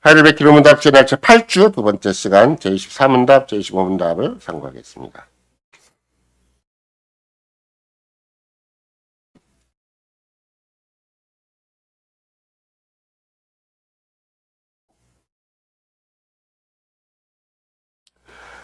하이델베르크 기록문답 제 8주 두 번째 시간 제24문답, 제25문답을 상고하겠습니다.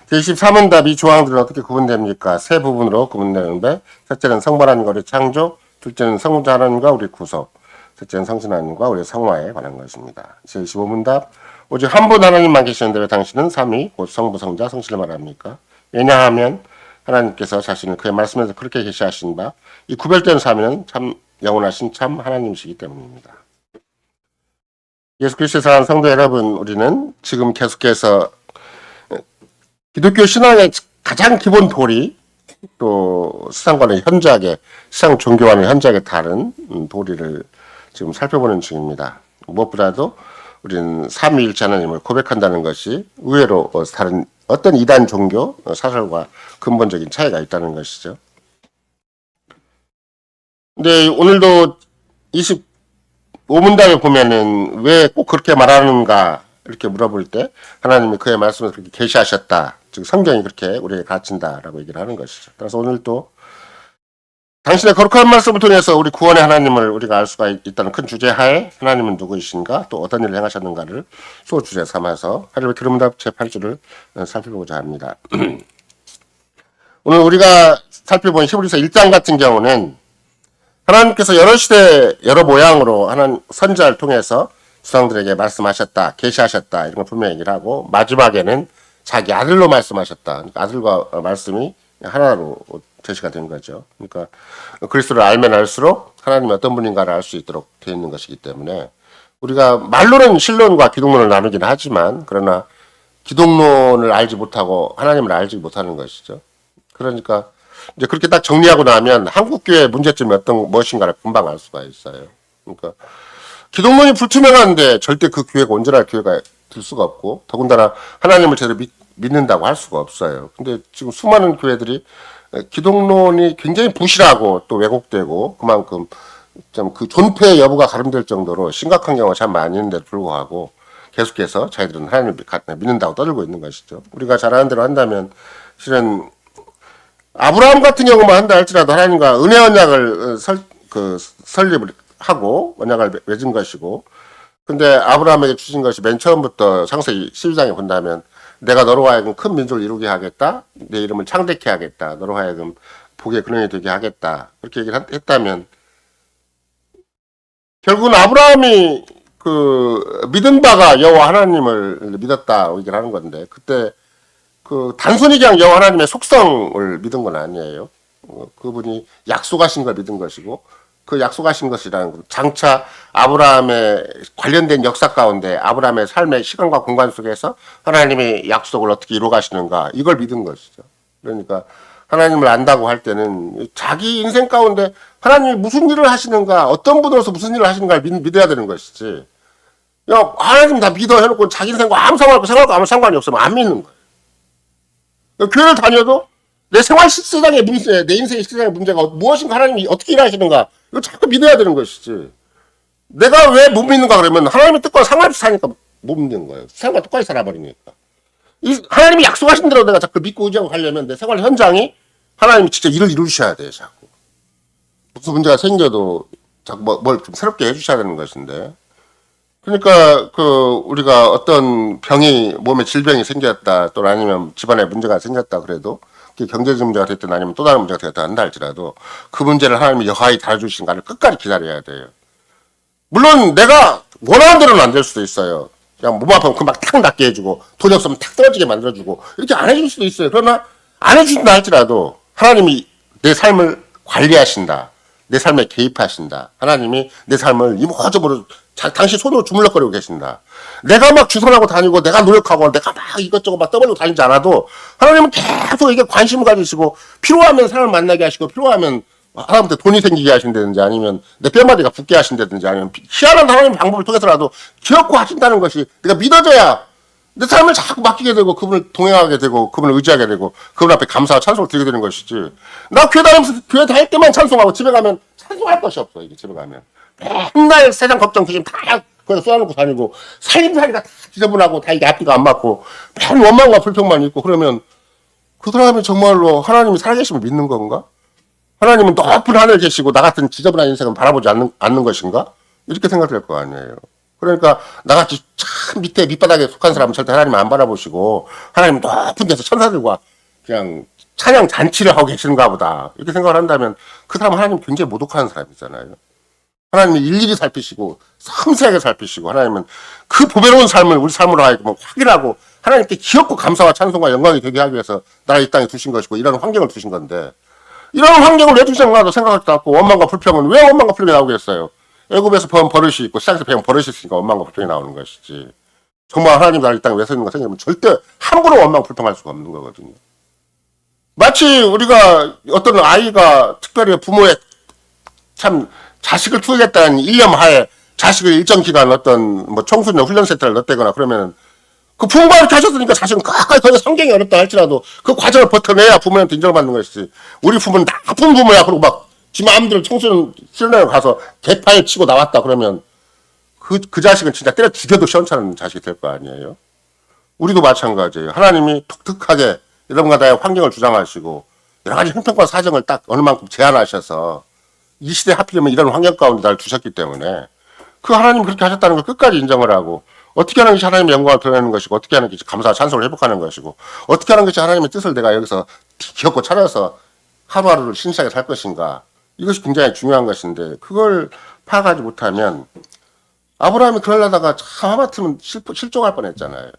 제24문답 이 조항들은 어떻게 구분됩니까? 세 부분으로 구분되는데, 첫째는 성부 하나님과 우리 창조, 둘째는 성자 하나님과 우리 구속, 셋째는 성신 하나님과 우리 성화에 관한 것입니다. 제25문답, 오직 한 분 하나님만 계시는데 왜 당신은 삼위, 곧 성부, 성자, 성신을 말합니까? 왜냐하면 하나님께서 자신을 그의 말씀에서 그렇게 계시하신 바, 이 구별된 삼위는 참 영원하신 참 하나님이시기 때문입니다. 예수 그리스도의 사랑하는 성도 여러분, 우리는 지금 계속해서 기독교 신앙의 가장 기본 도리, 또 세상과는 현저하게, 세상 종교와는 현저하게 다른 도리를 지금 살펴보는 중입니다. 무엇보다도 우리는 삼위일체 하나님을 고백한다는 것이 의외로 다른 어떤 이단 종교 사설과 근본적인 차이가 있다는 것이죠. 근데 오늘도 25문답에 보면은 왜 꼭 그렇게 말하는가 이렇게 물어볼 때 하나님이 그의 말씀을 그렇게 계시하셨다. 즉 성경이 그렇게 우리에게 가르친다라고 얘기를 하는 것이죠. 그래서 오늘도 당신의 거룩한 말씀을 통해서 우리 구원의 하나님을 우리가 알 수가 있다는 큰 주제 하에 하나님은 누구이신가 또 어떤 일을 행하셨는가를 소주제 삼아서 하이델베르크 기록문답 제8주를 살펴보고자 합니다. 오늘 우리가 살펴본 히브리서 1장 같은 경우는 하나님께서 여러 시대 여러 모양으로 하나님 선지자를 통해서 수상들에게 말씀하셨다, 계시하셨다 이런 걸 분명히 얘기를 하고 마지막에는 자기 아들로 말씀하셨다. 그러니까 아들과 말씀이 하나로 제시가 된 거죠. 그러니까 그리스도를 알면 알수록 하나님이 어떤 분인가를 알 수 있도록 되어 있는 것이기 때문에 우리가 말로는 신론과 기독론을 나누긴 하지만 그러나 기독론을 알지 못하고 하나님을 알지 못하는 것이죠. 그러니까 이제 그렇게 딱 정리하고 나면 한국교회의 문제점이 무엇인가를 금방 알 수가 있어요. 그러니까 기독론이 불투명한데 절대 그 교회가 온전한 교회가 될 수가 없고 더군다나 하나님을 제대로 믿는다고 할 수가 없어요. 근데 지금 수많은 교회들이 기독론이 굉장히 부실하고 또 왜곡되고 그만큼 좀 그 존폐 여부가 가름될 정도로 심각한 경우가 참 많이 있는데도 불구하고 계속해서 자기들은 하나님을 믿는다고 떠들고 있는 것이죠. 우리가 잘 아는 대로 한다면 실은 아브라함 같은 경우만 한다 할지라도 하나님과 은혜 언약을 설립을 하고 언약을 맺은 것이고 근데 아브라함에게 주신 것이 맨 처음부터 창세기 12장에 본다면 내가 너로 하여금 큰 민족을 이루게 하겠다. 내 이름을 창대케 하겠다. 너로 하여금 복의 근원이 되게 하겠다. 그렇게 얘기를 했다면 결국은 아브라함이 믿은 바가 여호와 하나님을 믿었다 얘기를 하는 건데 그때 단순히 그냥 여호와 하나님의 속성을 믿은 건 아니에요. 그분이 약속하신 걸 믿은 것이고 그 약속하신 것이라는 장차 아브라함의 관련된 역사 가운데 아브라함의 삶의 시간과 공간 속에서 하나님의 약속을 어떻게 이루어 가시는가 이걸 믿은 것이죠. 그러니까 하나님을 안다고 할 때는 자기 인생 가운데 하나님이 무슨 일을 하시는가 어떤 분으로서 무슨 일을 하시는가를 믿어야 되는 것이지 야 하나님 다 믿어 해놓고 자기 인생과 아무 상관없고 아무 상관이 없으면 안 믿는 거예요. 교회를 다녀도 내 생활 식세상의 문제, 내 인생의 식세상의 문제가 무엇인가 하나님이 어떻게 일하시는가 이거 자꾸 믿어야 되는 것이지. 내가 왜 못 믿는가 그러면 하나님의 뜻과 상관없이 사니까 못 믿는 거예요. 세상과 똑같이 살아버리니까. 하나님이 약속하신 대로 내가 자꾸 믿고 의지하고 가려면 내 생활 현장이 하나님이 직접 일을 이루셔야 돼요. 자꾸. 무슨 문제가 생겨도 자꾸 뭘 좀 새롭게 해주셔야 되는 것인데. 그러니까 우리가 어떤 병이 몸에 질병이 생겼다 또는 아니면 집안에 문제가 생겼다 그래도 경제적 문제가 됐든 아니면 또 다른 문제가 되었다 한다 할지라도 그 문제를 하나님이 여하히 다뤄주신가를 끝까지 기다려야 돼요. 물론 내가 원하는 대로는 안 될 수도 있어요. 그냥 몸 아프면 금방 탁 낫게 해주고 돈이 없으면 탁 떨어지게 만들어주고 이렇게 안 해줄 수도 있어요. 그러나 안 해준다 할지라도 하나님이 내 삶을 관리하신다. 내 삶에 개입하신다. 하나님이 내 삶을 이모저모로 당신 손으로 주물럭거리고 계신다. 내가 막 주선하고 다니고 내가 노력하고 내가 막 이것저것 막 떠벌리고 다니지 않아도 하나님은 계속 이게 관심을 가지시고 필요하면 사람을 만나게 하시고 필요하면 하나님한테 돈이 생기게 하신다든지 아니면 내 뼈마디가 붓게 하신다든지 아니면 희한한 하나님의 방법을 통해서라도 기억고 하신다는 것이 내가 믿어져야 내 삶을 자꾸 맡기게 되고 그분을 동행하게 되고 그분을 의지하게 되고 그분 앞에 감사와 찬송을 드리게 되는 것이지. 나 교회 다니면서 교회 다닐 때만 찬송하고 집에 가면 찬송할 것이 없어. 이게 집에 가면 맨날 세상 걱정 그좀 다 그래서 쏘아놓고 다니고 살림살이가 다 지저분하고 다 이게 앞뒤가 안 맞고 맨 원망과 불평만 있고 그러면 그 사람이 정말로 하나님이 살아계시면 믿는 건가? 하나님은 높은 하늘에 계시고 나 같은 지저분한 인생은 바라보지 않는 것인가? 이렇게 생각될 거 아니에요. 그러니까 나같이 참 밑에 밑바닥에 속한 사람은 절대 하나님 안 바라보시고 하나님 높은 데서 천사들과 그냥 찬양 잔치를 하고 계시는가 보다 이렇게 생각을 한다면 그 사람은 하나님 굉장히 모독하는 사람이잖아요. 하나님이 일일이 살피시고 섬세하게 살피시고 하나님은 그 보배로운 삶을 우리 삶으로 하여금 확인하고 하나님께 기엽고 감사와 찬송과 영광이 되게 하기 위해서 나를 이 땅에 두신 것이고 이런 환경을 두신 건데 이런 환경을 왜 두셨나도 생각하지도 않고 원망과 불평은 왜 원망과 불평이 나오겠어요. 애굽에서 본 버릇이 있고 시장에서 배운 버릇이 있으니까 원망과 불평이 나오는 것이지. 정말 하나님 나를 이 땅에 왜 서있는가 생각하면 절대 함부로 원망 불평할 수가 없는 거거든요. 마치 우리가 어떤 아이가 특별히 부모의 참 자식을 키우겠다는 일념 하에 자식을 일정 기간 어떤 뭐 청소년 훈련 센터를 넣었다거나 그러면 그 부모가 이렇게 하셨으니까 자식은 끝까지 거기서 성경이 어렵다 할지라도 그 과정을 버텨내야 부모한테 인정받는 것이지. 우리 부모는 나쁜 부모야. 그리고 막 지 마음대로 청소년 훈련에 가서 개파에 치고 나왔다 그러면 그 자식은 진짜 때려 죽여도 시원찮은 자식이 될 거 아니에요. 우리도 마찬가지예요. 하나님이 독특하게 이런 가다의 환경을 주장하시고 여러 가지 형편과 사정을 딱 어느 만큼 제한하셔서 이 시대에 하필이면 이런 환경 가운데 날 두셨기 때문에 그 하나님 그렇게 하셨다는 걸 끝까지 인정을 하고 어떻게 하는 것이 하나님의 영광을 드러내는 것이고 어떻게 하는 것이 감사와 찬송을 회복하는 것이고 어떻게 하는 것이 하나님의 뜻을 내가 여기서 기억고 찾아서 하루하루를 신실하게 살 것인가 이것이 굉장히 중요한 것인데 그걸 파악하지 못하면 아브라함이 그러려다가 참 하마터면 실종할 뻔했잖아요.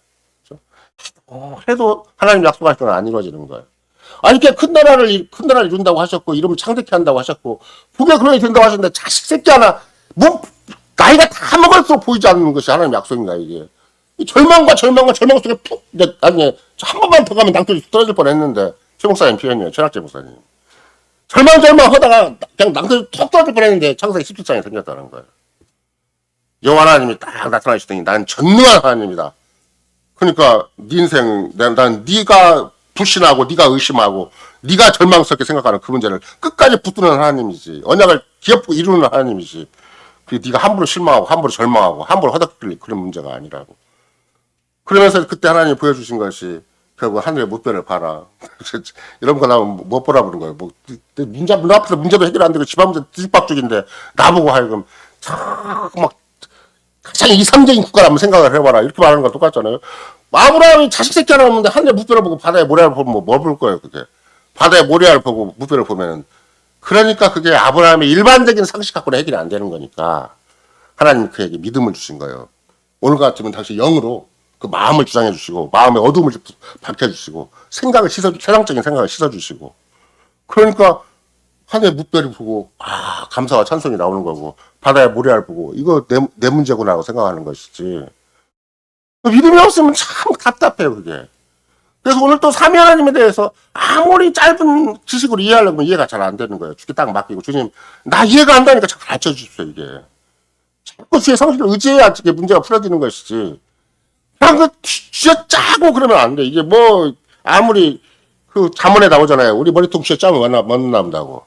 그렇죠? 해도 하나님 약속하신 건 안 이루어지는 거예요. 아니, 이렇게 큰 나라를 이룬다고 하셨고, 이름을 창대케 한다고 하셨고, 북에 그러게 된다고 하셨는데, 자식 새끼 하나, 뭐, 나이가 다 먹을수록 보이지 않는 것이 하나님 약속인가, 이게. 이 절망과 절망 속에 푹, 나중에, 한 번만 더 가면 낭떠러지 떨어질 뻔 했는데, 최 목사님 표현이에요. 최낙재 목사님. 절망 하다가, 그냥 낭떠러지 톡 떨어질 뻔 했는데, 창세기 17장이 생겼다는 거예요. 여호와 하나님이 딱 나타나시더니, 난 전능한 하나님이다. 그러니까, 네 인생, 난 네가 불신하고 네가 의심하고 네가 절망스럽게 생각하는 그 문제를 끝까지 붙드는 하나님이지. 언약을 기업고 이루는 하나님이지. 그게 네가 함부로 실망하고 함부로 절망하고 함부로 허덕거릴 그런 문제가 아니라고. 그러면서 그때 하나님이 보여주신 것이 결국 하늘의 무뼈를 봐라. 이런 거 나오면 못 보라 그런 거예요. 뭐 문 앞에서 문제도 해결 안 되고 집안 문제 뒤집박죽인데 나보고 하여금 막 가장 이상적인 국가라면 생각을 해봐라. 이렇게 말하는 거 똑같잖아요. 아브라함이 자식 새끼 하나 없는데 하늘의 무뼈를 보고 바다의 모래알을 보면 뭐 볼 거예요, 그게. 바다의 모래알을 보고 무뼈를 보면은. 그러니까 그게 아브라함의 일반적인 상식 갖고는 해결이 안 되는 거니까 하나님이 그에게 믿음을 주신 거예요. 오늘 같으면 당시 영으로 그 마음을 주장해 주시고 마음의 어둠을 밝혀주시고 세상적인 생각을 씻어주시고 그러니까 하늘의 무뼈를 보고 감사와 찬송이 나오는 거고 바다의 모래알 보고 이거 내 문제구나 생각하는 것이지. 믿음이 없으면 참 답답해요, 그게. 그래서 오늘 또 삼위 하나님에 대해서 아무리 짧은 지식으로 이해하려면 이해가 잘 안 되는 거예요. 주께 딱 맡기고, 주님, 나 이해가 안 되니까 자꾸 가르쳐 주십시오, 이게. 자꾸 주의 성실을 의지해야 이게 문제가 풀어지는 것이지. 그냥 쥐어 짜고 그러면 안 돼. 이게 뭐, 아무리 그 자문에 나오잖아요. 우리 머리통 쥐어 짜면 뭐 남는다고.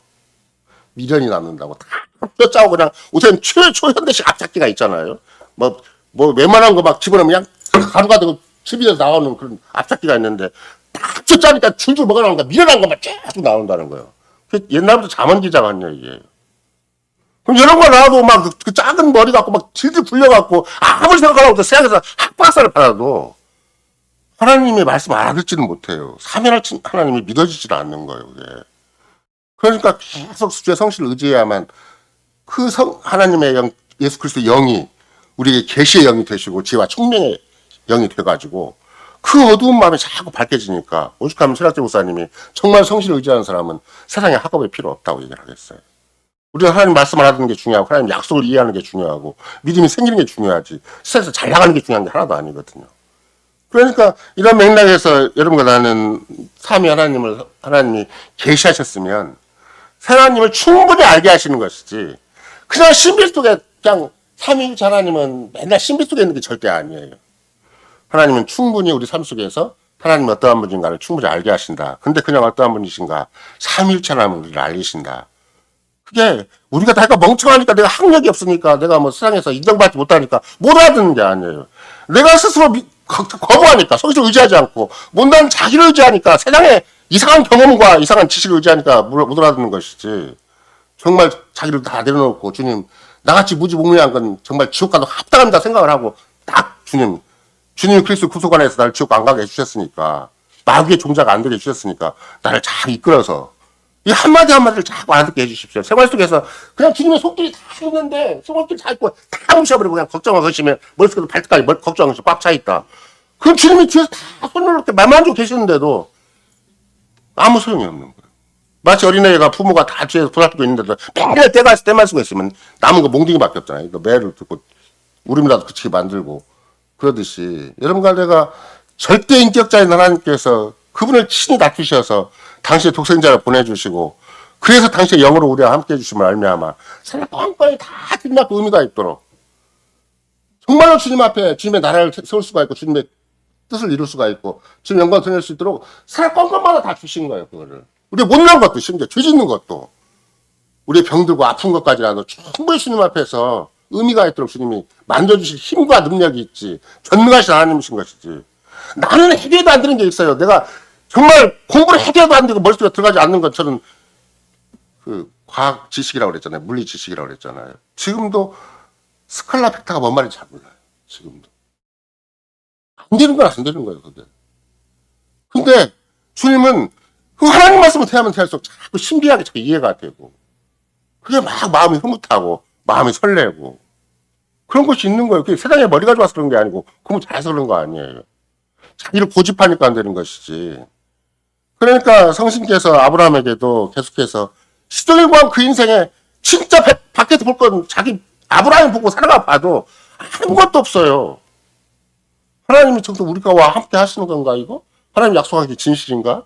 미련이 남는다고. 다 쥐어 짜고 그냥 우선 초현대식 앞잡기가 있잖아요. 뭐 웬만한 거 막 집어넣으면 그냥 가루가 되고 TV에서 나오는 그런 앞잡기가 있는데 딱 짜니까 줄줄 먹어나오니까 미련한 것만 계속 나온다는 거예요. 옛날부터 자문 기자 같냐 이게. 그럼 이런 거 나와도 막 그 작은 머리 갖고 막 질질 풀려갖고 아무리 생각하라고 세상에서 학박사를 받아도 하나님의 말씀 알아듣지는 못해요. 삼위한 하나님이 믿어지질 않는 거예요. 그게. 그러니까 계속 주의 성실을 의지해야만 그 하나님의 영, 예수 그리스도의 영이 우리에게 계시의 영이 되시고 지혜와 총명의 영이 돼가지고 그 어두운 마음이 자꾸 밝혀지니까 오죽하면 최낙재 목사님이 정말 성실을 의지하는 사람은 세상에 학업이 필요 없다고 얘기를 하겠어요. 우리가 하나님 말씀을 하는 게 중요하고 하나님 약속을 이해하는 게 중요하고 믿음이 생기는 게 중요하지 세상에서 잘 나가는 게 중요한 게 하나도 아니거든요. 그러니까 이런 맥락에서 여러분과 나는 삼위 하나님이 계시하셨으면 하나님을 충분히 알게 하시는 것이지 그냥 신비 속에 그냥 삼위일체 하나님은 맨날 신비 속에 있는 게 절대 아니에요. 하나님은 충분히 우리 삶 속에서 하나님이 어떠한 분인가를 충분히 알게 하신다. 근데 그냥 어떠한 분이신가? 삼위일체 하나님을 우리를 알리신다. 그게 우리가 다 멍청하니까 내가 학력이 없으니까 내가 뭐 세상에서 인정받지 못하니까 못 알아듣는 게 아니에요. 내가 스스로 거부하니까 성실을 의지하지 않고 못난 자기를 의지하니까 세상에 이상한 경험과 이상한 지식을 의지하니까 못 알아듣는 것이지. 정말 자기를 다 내려놓고 주님 나같이 무지몽매한 건 정말 지옥 가도 합당합니다 생각을 하고 딱 주님이 그리스도 구속 안에서 나를 지옥 안 가게 해주셨으니까 마귀의 종자가 안 되게 해주셨으니까 나를 잘 이끌어서 이 한마디 한마디를 자꾸 알아듣게 해주십시오. 생활 속에서 그냥 주님의 속들이 다 있는데 속들 다 있고 다 무시해버리고 그냥 걱정을 하시면 머릿속에서 발끝까지 걱정하면서 꽉 차있다. 그럼 주님이 뒤에서 다 손을 이렇게 맘만 주고 계시는데도 아무 소용이 없는 거예요. 마치 어린애가 부모가 다 뒤에서 보살피고 있는데도 맨날 때만 쓰고 있으면 남은 거 몽둥이밖에 없잖아요. 매를 듣고 울음이라도 그치게 만들고 그러듯이 여러분과 내가 절대 인격자인 하나님께서 그분을 친히 낮추셔서 당신의 독생자를 보내주시고 그래서 당신의 영으로 우리와 함께 해주심을 알미암아 삶의 뻔뻔히 다 빛나고 의미가 있도록 정말로 주님 앞에 주님의 나라를 세울 수가 있고 주님의 뜻을 이룰 수가 있고 주님 영광을 드릴 수 있도록 삶의 뻔뻔마다 다 주신 거예요. 그거를 우리 못난 것도 심지어 죄 짓는 것도 우리의 병들고 아픈 것까지라도 충분히 주님 앞에서 의미가 있도록 주님이 만져주실 힘과 능력이 있지 전능하신 하나님이신 것이지 나는 해결도 안 되는 게 있어요. 내가 정말 공부를 해결도 안 되고 머릿속에 들어가지 않는 것처럼 그 과학 지식이라고 그랬잖아요. 물리 지식이라고 그랬잖아요. 지금도 스칼라 팩타가 뭔 말인지 잘 몰라요. 지금도. 안 되는 건 안 되는 거예요. 그게. 근데 주님은 그 하나님 말씀을 대하면 대할수록 자꾸 신비하게 자꾸 이해가 되고 그게 막 마음이 흐뭇하고 마음이 설레고 그런 것이 있는 거예요. 그게 세상에 머리가 좋아서 그런 게 아니고 그러면 잘해서 그런 거 아니에요. 자기를 고집하니까 안 되는 것이지. 그러니까 성신께서 아브라함에게도 계속해서 시종일관 그 인생에 진짜 밖에서 볼 건 자기 아브라함 보고 살아가 봐도 아무것도 없어요. 하나님이 정말 우리가 함께 하시는 건가 이거? 하나님 약속한 게 진실인가?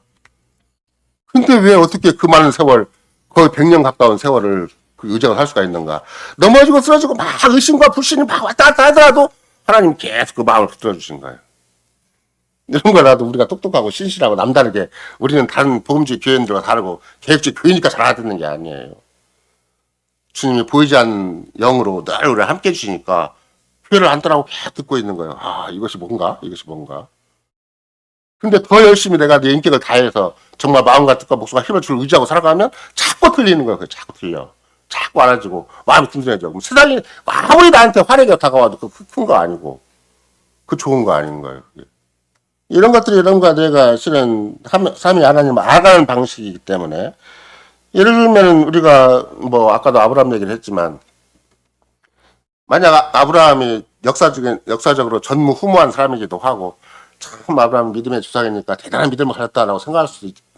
근데 왜 어떻게 그 많은 세월 거의 100년 가까운 세월을 그 의지가 살 수가 있는가? 넘어지고 쓰러지고 막 의심과 불신이 막 왔다 갔다 하더라도 하나님 계속 그 마음을 붙들어 주신 거예요. 이런 거라도 우리가 똑똑하고 신실하고 남다르게 우리는 다른 복음주의 교회들과 다르고 계획주의 교회니까 잘 알아듣는 게 아니에요. 주님이 보이지 않는 영으로 늘 우리를 함께 해주시니까 교회를 안 떠나고 계속 듣고 있는 거예요. 아 이것이 뭔가? 이것이 뭔가? 근데 더 열심히 내가 내 인격을 다해서 정말 마음과 뜻과 목숨과 힘을 주를 의지하고 살아가면 자꾸 틀리는 거예요. 자꾸 틀려. 자꾸 알아지고 마음이 든든해져. 그럼 세상이 아무리 나한테 화내게 다가와도 그 큰 거 아니고 그 좋은 거 아닌 거예요. 그게. 이런 것들이 여러분과 내가 실은 삼위 하나님을 알아가는 방식이기 때문에 예를 들면 우리가 뭐 아까도 아브라함 얘기를 했지만 만약 아브라함이 역사적으로 전무후무한 사람이기도 하고 참 아브라함 믿음의 조상이니까 대단한 믿음을 가졌다라고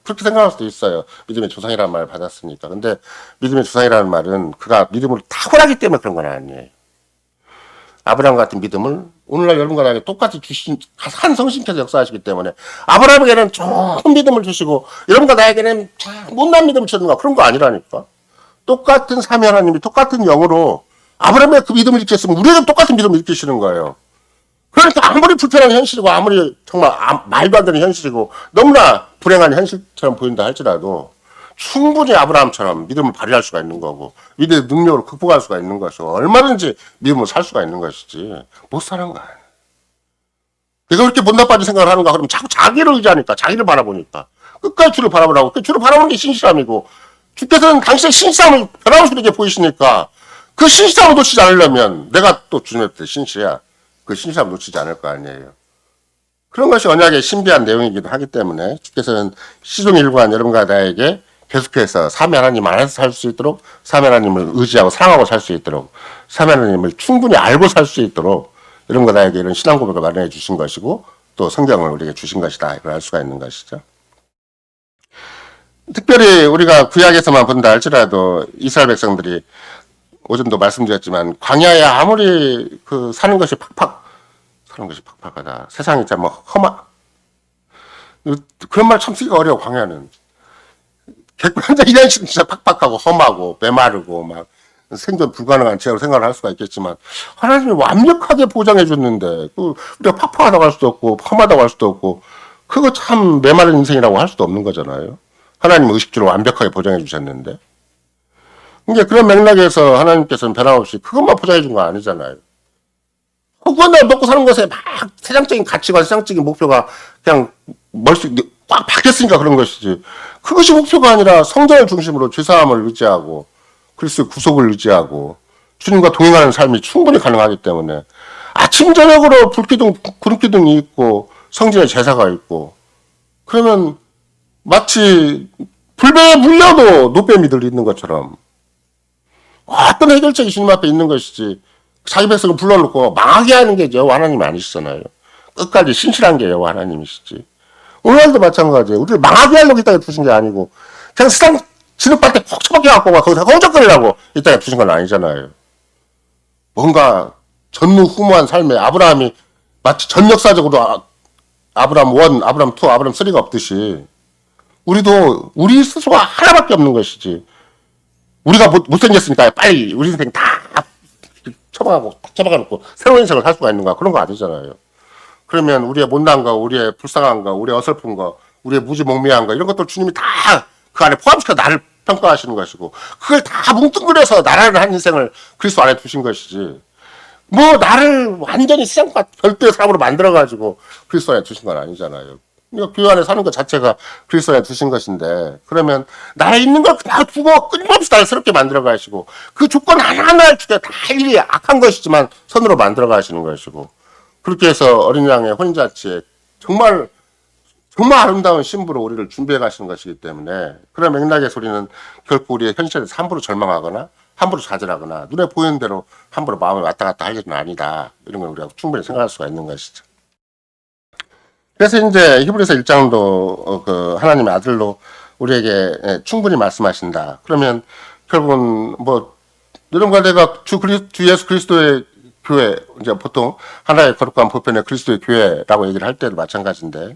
그렇게 생각할 수도 있어요. 믿음의 조상이라는 말을 받았으니까. 근데 믿음의 조상이라는 말은 그가 믿음을 탁월하기 때문에 그런 건 아니에요. 아브라함 같은 믿음을 오늘날 여러분과 나에게 똑같이 주신 한 성신께서 역사하시기 때문에 아브라함에게는 좋은 믿음을 주시고 여러분과 나에게는 못난 믿음을 주는 거 그런 거 아니라니까. 똑같은 삼위 하나님이 똑같은 영으로 아브라함의 그 믿음을 일으켰으면 우리에게 똑같은 믿음을 일으키시는 거예요. 그러니까 아무리 불편한 현실이고 아무리 정말 말도 안 되는 현실이고 너무나 불행한 현실처럼 보인다 할지라도 충분히 아브라함처럼 믿음을 발휘할 수가 있는 거고 믿음의 능력으로 극복할 수가 있는 것이고 얼마든지 믿음으로 살 수가 있는 것이지 못 사는 거야. 내가 그렇게 못나빠진 생각을 하는가 그러면 자꾸 자기를 의지하니까 자기를 바라보니까 끝까지 주를 바라보라고 그 주를 바라보는 게 신실함이고 주께서는 당신의 신실함을 변함없이 보이시니까 그 신실함을 놓치지 않으려면 내가 또 주님의 때 신실해야 그 신실함을 놓치지 않을 거 아니에요. 그런 것이 언약의 신비한 내용이기도 하기 때문에 주께서는 시종일관 여러분과 나에게 계속해서 삼위 하나님 안에서 살 수 있도록 삼위 하나님을 의지하고 사랑하고 살 수 있도록 삼위 하나님을 충분히 알고 살 수 있도록 여러분과 나에게 이런 신앙 고백을 마련해 주신 것이고 또 성경을 우리에게 주신 것이다 이걸 알 수가 있는 것이죠. 특별히 우리가 구약에서만 본다 할지라도 이스라엘 백성들이 오전도 말씀드렸지만 광야에 아무리 사는 것이 팍팍하다. 세상이 참 그런 말 참 쓰기가 어려워. 광야는 객관적 이런 식으로 진짜 팍팍하고 험하고 메마르고 막 생존 불가능한 지역으로 생각을 할 수가 있겠지만 하나님이 완벽하게 보장해 줬는데 우리가 팍팍하다고 할 수도 없고 험하다고 할 수도 없고 그거 참 메마른 인생이라고 할 수도 없는 거잖아요. 하나님은 의식주를 완벽하게 보장해 주셨는데 이제 그런 맥락에서 하나님께서는 변함없이 그것만 포장해 준 거 아니잖아요. 그거나 먹고 사는 것에 막 세상적인 가치관, 세상적인 목표가 그냥 머릿속에 꽉 박혔으니까 그런 것이지. 그것이 목표가 아니라 성전을 중심으로 죄사함을 의지하고 그리스도의 구속을 의지하고 주님과 동행하는 삶이 충분히 가능하기 때문에 아침 저녁으로 불기둥, 구름기둥이 있고 성전에 제사가 있고 그러면 마치 불배에 물려도 노뱀이들 있는 것처럼 어떤 해결책이 주님 앞에 있는 것이지 자기 백성을 불러놓고 망하게 하는 게 여호와 하나님이 아니시잖아요. 끝까지 신실한 게 여호와 하나님이시지. 오늘날도 마찬가지예요. 우리를 망하게 하려고 이 땅에 두신 게 아니고 그냥 세상 진흙밭에 콕 처박혀갖고 막 거기서 허우적거리라고 이 땅에 두신 건 아니잖아요. 뭔가 전무후무한 삶에 아브라함이 마치 전역사적으로 아브라함 1, 아브라함 2, 아브라함 3가 없듯이 우리도 우리 스스로가 하나밖에 없는 것이지. 우리가 못생겼으니까 빨리 우리 인생 다 처박아놓고 새로운 인생을 살 수가 있는가 그런 거 아니잖아요. 그러면 우리의 못난거, 우리의 불쌍한거, 우리의 어설픈거, 우리의 무지몽매한거 이런 것들 주님이 다 그 안에 포함시켜 나를 평가하시는 것이고 그걸 다 뭉뚱그려서 나라를 한 인생을 그리스도 안에 두신 것이지 뭐 나를 완전히 세상과 별도의 사람으로 만들어가지고 그리스도 안에 두신 건 아니잖아요. 그러니까 교회 안에 사는 것 자체가 그리스도 안에 두신 것인데 그러면 나에 있는 걸 다 두고 끊임없이 나를 새롭게 만들어 가시고 그 조건 하나하나를 주게 다 일일이 악한 것이지만 선으로 만들어 가시는 것이고 그렇게 해서 어린 양의 혼인잔치에 정말 아름다운 신부로 우리를 준비해 가시는 것이기 때문에 그런 맥락에서 우리는 결코 우리의 현실에서 함부로 절망하거나 함부로 좌절하거나 눈에 보이는 대로 함부로 마음을 왔다 갔다 할 일은 아니다. 이런 걸 우리가 충분히 생각할 수가 있는 것이죠. 그래서 이제 히브리서 1장도 그 하나님의 아들로 우리에게 충분히 말씀하신다. 그러면 결국은 뭐 여러분과 내가 주 예수 그리스도의 교회 이제 보통 하나의 거룩한 보편의 그리스도의 교회라고 얘기를 할 때도 마찬가지인데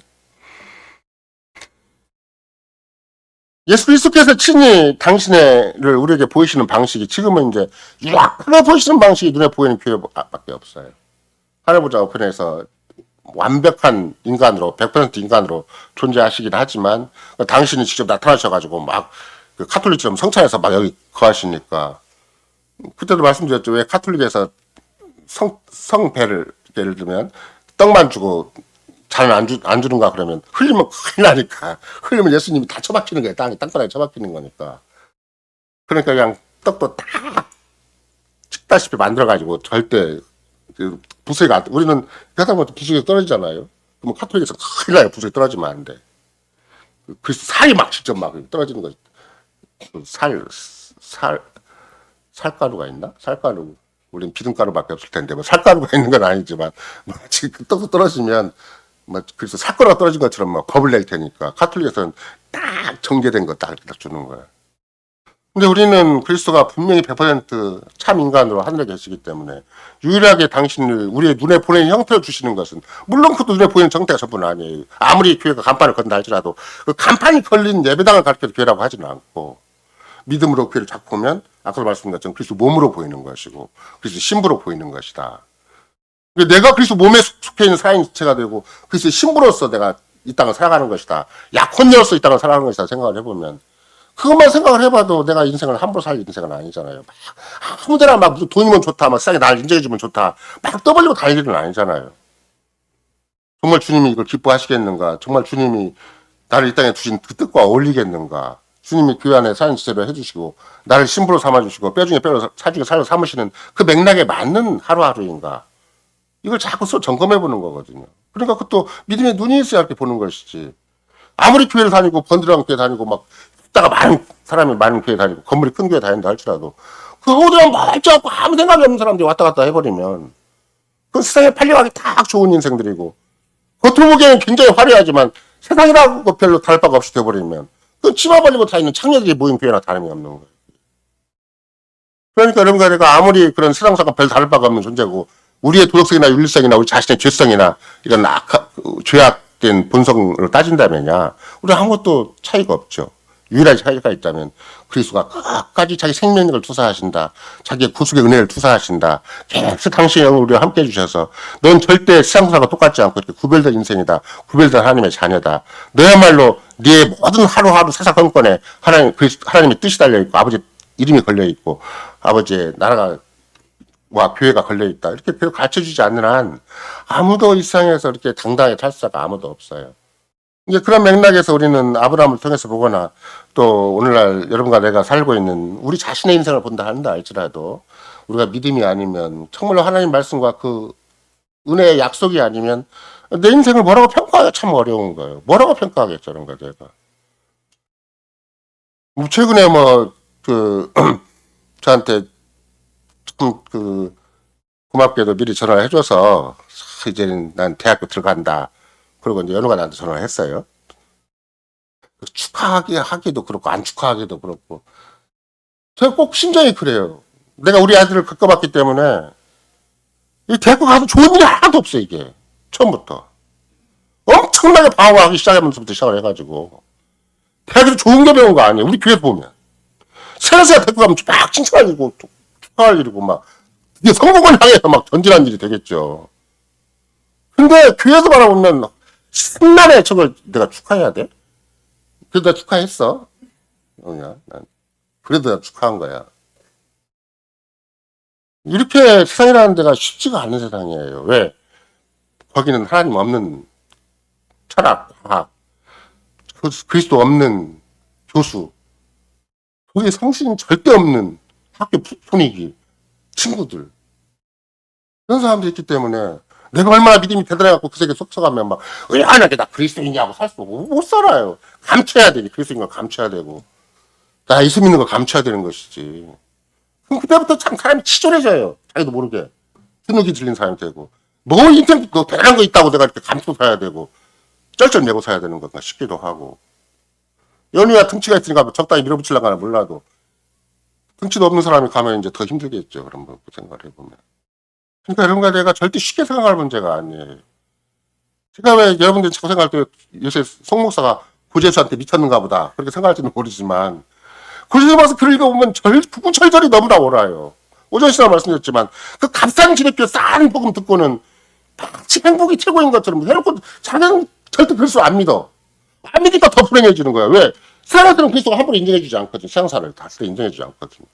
예수 그리스도께서 친히 당신을 우리에게 보이시는 방식이 지금은 이제 유학하게 보이시는 방식이 눈에 보이는 교회밖에 없어요. 하늘보자 우편에서 완벽한 인간으로 100% 인간으로 존재하시긴 하지만 당신이 직접 나타나셔가지고 막 그 카톨릭처럼 성찬에서 막 여기 거하시니까 그때도 말씀드렸죠. 왜 카톨릭에서 성배를 예를 들면 떡만 주고 잘 안 주는가 그러면 흘리면 큰일 나니까 흘리면 예수님이 다 처박히는 거예요. 땅바닥에 처박히는 거니까. 그러니까 그냥 떡도 다 찍다시피 만들어가지고 절대 부수가 우리는 하다 보면 부수가 떨어지잖아요. 그러면 카톨릭에서 큰일 나요. 부수가 떨어지면 안 돼. 그래서 살이 막 직접 막 떨어지는 거지. 살가루가 있나? 살가루. 우리는 비듬가루밖에 없을 텐데 뭐 살가루가 있는 건 아니지만 마치 그 떡도 떨어지면 그래서 사건가 떨어진 것처럼 막 겁을 낼 테니까 카톨릭에서는 딱 정제된 거 딱 주는 거야. 근데 우리는 그리스도가 분명히 100% 참 인간으로 하늘에 계시기 때문에 유일하게 당신을 우리의 눈에 보이는 형태를 주시는 것은 물론 그 눈에 보이는 정태가 전부는 아니에요. 아무리 교회가 간판을 건다 할지라도 그 간판이 걸린 예배당을 가르쳐서 교회라고 하지는 않고 믿음으로 교회를 자꾸 보면 아까도 말씀드린 것처럼 그리스도 몸으로 보이는 것이고 그리스도 신부로 보이는 것이다. 내가 그리스도 몸에 속해 있는 살아있는 지체가 되고 그리스도 신부로서 내가 이 땅을 살아가는 것이다. 약혼녀로서 이 땅을 살아가는 것이다 생각을 해보면 그것만 생각을 해봐도 내가 인생을 함부로 살 인생은 아니잖아요. 막 아무데나 막 무슨 돈이면 좋다, 막 세상에 나를 인정해주면 좋다, 막 떠벌리고 다닐 일은 아니잖아요. 정말 주님이 이걸 기뻐하시겠는가? 정말 주님이 나를 이 땅에 두신 그 뜻과 어울리겠는가? 주님이 교회 안에 사는 지체로 해주시고 나를 신부로 삼아주시고 뼈 중에 뼈로 살 중에 살로 삼으시는 그 맥락에 맞는 하루하루인가? 이걸 자꾸 점검해보는 거거든요. 그러니까 그것도 믿음의 눈이 있어야 이렇게 보는 것이지. 아무리 교회를 다니고 번들어간 교회 다니고 막 숫자가 많은 사람이 많은 교회 다니고 건물이 큰 교회 다닌다 할지라도 그 허우들한 멀쩡하고 아무 생각이 없는 사람들이 왔다 갔다 해버리면 그 세상에 팔려가기 딱 좋은 인생들이고 겉으로 보기에는 굉장히 화려하지만 세상이라고 별로 다를 바가 없이 돼버리면 그 치마 벌리고 다니는 창녀들이 모인 교회나 다름이 없는 거예요. 그러니까 여러분과 내가 아무리 그런 세상사가 별 다를 바가 없는 존재고 우리의 도덕성이나 윤리성이나 우리 자신의 죄성이나 이런 죄악된 본성으로 따진다면야 우리 아무것도 차이가 없죠. 유일한 차이가 있다면 그리스도가 끝까지 자기 생명력을 투사하신다. 자기의 구속의 은혜를 투사하신다. 계속 당신의 영을 우리와 함께 해주셔서 넌 절대 세상사가 똑같지 않고 이렇게 구별된 인생이다. 구별된 하나님의 자녀다. 너야말로 네 모든 하루하루 세상 건건에 하나님의 뜻이 달려있고 아버지 이름이 걸려 있고 아버지의 나라가 와 교회가 걸려 있다 이렇게 가르쳐주지 않는 한 아무도 이 세상에서 이렇게 당당하게 살 수가 아무도 없어요. 이제 그런 맥락에서 우리는 아브라함을 통해서 보거나 또 오늘날 여러분과 내가 살고 있는 우리 자신의 인생을 본다 한다 할지라도 우리가 믿음이 아니면 정말로 하나님 말씀과 그 은혜의 약속이 아니면 내 인생을 뭐라고 평가하기가 참 어려운 거예요. 뭐라고 평가하겠죠, 그런 거 내가. 뭐 최근에 저한테 참 고맙게도 미리 전화를 해줘서 이제는 난 대학교 들어간다. 그리고 이제 연우가 나한테 전화를 했어요. 축하하기도 그렇고 안 축하하기도 그렇고 제가 꼭 심정이 그래요. 내가 우리 아들을 겪어봤기 때문에 이 대학교 가서 좋은 일이 하나도 없어 이게 처음부터 엄청나게 방황하기 시작하면서부터 시작을 해가지고 대학에서 좋은 게 배운 거 아니에요. 우리 교회에서 보면 세례사 대학교 가면 막 칭찬하고 축하할 일이고 막 이게 성공을 향해서 막 전진한 일이 되겠죠. 근데 교회에서 바라보면 신나네 저걸 내가 축하해야 돼? 그래도 내가 축하했어. 그래도 내가 축하한 거야. 이렇게 세상이라는 데가 쉽지가 않은 세상이에요. 왜? 거기는 하나님 없는 철학, 과학, 그리스도 없는 교수, 거기에 성신 절대 없는 학교 분위기, 친구들. 그런 사람들이 있기 때문에 내가 얼마나 믿음이 대단해갖고 그 세계에 속삭하면 막 의아하게 나 그리스도인이냐고 살 수 없고 못 살아요. 감춰야 되지. 그리스도인 걸 감춰야 되고 나 예수 믿는 걸 감춰야 되는 것이지. 그럼 그때부터 참 사람이 치졸해져요. 자기도 모르게 주눅이 들린 사람이 되고 뭐 인생 너 대단한 거 있다고 내가 이렇게 감추고 사야 되고 쩔쩔매고 사야 되는 건가 싶기도 하고 연유와 등치가 있으니까 적당히 밀어붙이려고 하나 몰라도 등치도 없는 사람이 가면 이제 더 힘들겠죠. 그런 거 생각을 해보면. 그러니까 여러분과 내가 절대 쉽게 생각할 문제가 아니에요. 제가 왜 여러분들이 자꾸 생각할 때 요새 송 목사가 고재수한테 미쳤는가 보다 그렇게 생각할지는 모르지만 고재수 봐서 글을 읽어보면 부구철절이 너무나 옳아요. 오전 시간 말씀드렸지만 그 값싼 기독교 싼 복음 듣고는 마치 행복이 최고인 것처럼 해놓고 자기는 절대 그리스도 안 믿어. 안 믿으니까 더 불행해지는 거야. 왜? 세상사들은 그리스도가 함부로 인정해주지 않거든. 세상사를 다 인정해주지 않거든.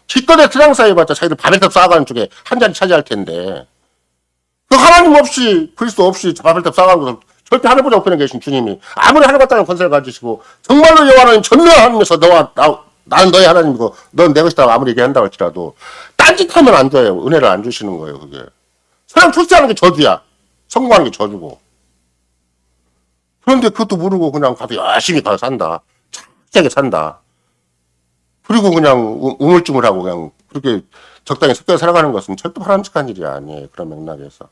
기껏해 세상사 해봤자 자기들 바벨탑 쌓아가는 쪽에 한 자리 차지할 텐데 그 하나님 없이 그리스도 없이 바벨탑 쌓아가는 것은 절대 하늘보다 우편에 계신 주님이 아무리 하늘 같다는 권세를 가지시고 정말로 여호와 하나님 전능한 하나님에서 나는 너의 하나님이고 넌 내 것이다 아무리 얘기한다고 할지라도 딴짓하면 안 돼요. 은혜를 안 주시는 거예요. 그게 세상 출세하는 게 저주야. 성공하는 게 저주고 그런데 그것도 모르고 그냥 가서 열심히 가서 산다. 착하게 산다. 그리고 그냥 우물쭈물하고 그냥 그렇게 적당히 섞여 살아가는 것은 절대 바람직한 일이 아니에요. 그런 맥락에서.